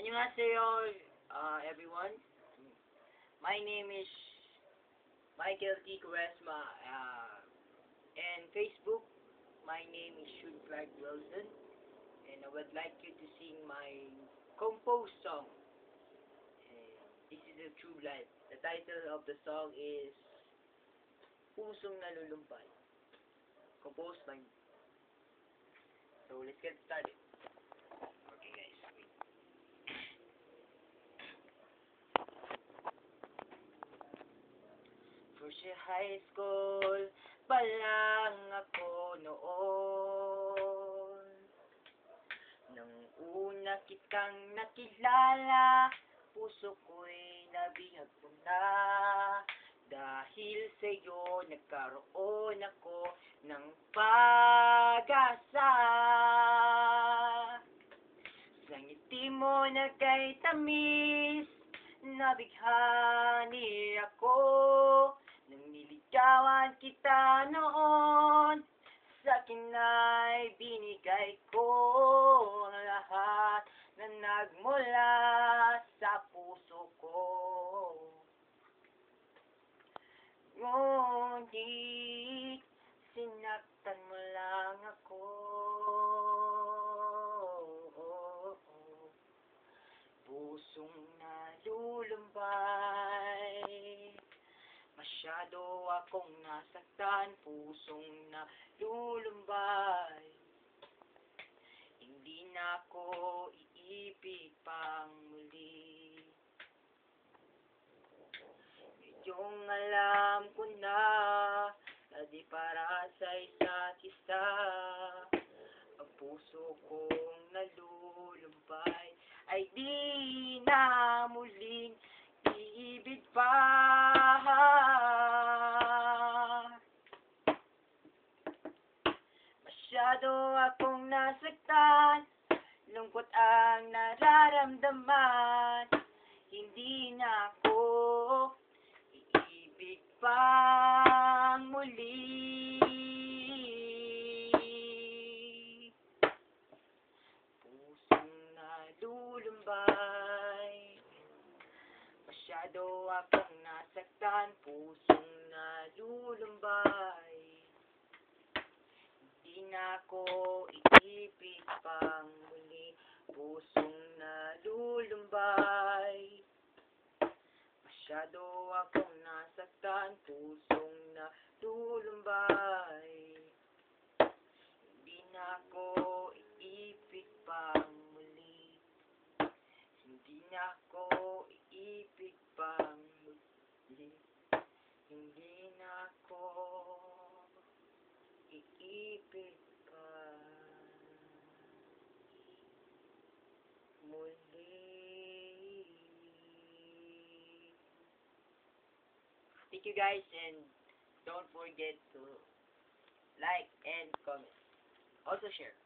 Annyeonghaseyo, everyone. My name is Michael T. Quaresma. And Facebook, my name is Shun Clark Wilson. And I would like you to sing my composed song. This is a true life. The title of the song is Pusong Nalulumpay. Composed by me. So let's get started. Okay guys, wait. First year high school pa lang ako noon, nang una kitang nakilala, puso ko'y nabihag ko na. Dahil sa'yo nagkaroon ako ng pag-asa. Sa ngiti mo na kay tamis, nabighani ako. Nang niligawan kita noon, sa'kin ay binigay ko ang lahat na nagmula sa puso ko. Ngunit sinaktan mo lang ako. Pusong nalulumbay, masyado akong nasaktan. Pusong nalulumbay, hindi na ako iibig pang muli. Yung alam ko na di para sa isa't isa, ang puso kong nalulumbay ay di na muling iibig pa. Masyado akong nasaktan, lungkot ang nararamdaman, hindi na ako iibig pang muli. Pusong nalulumbay, masyado akong nasaktan. Pusong nalulumbay, hindi na ako iibig pang muli. Pusong nalulumbay, masyado akong nasaktan. Pusong nalulumbay, hindi na ako iibig pang muli. Hindi na ako iibig pang muli. Hindi na ako iibig pang muli. Thank you guys, and don't forget to like and comment. Also share.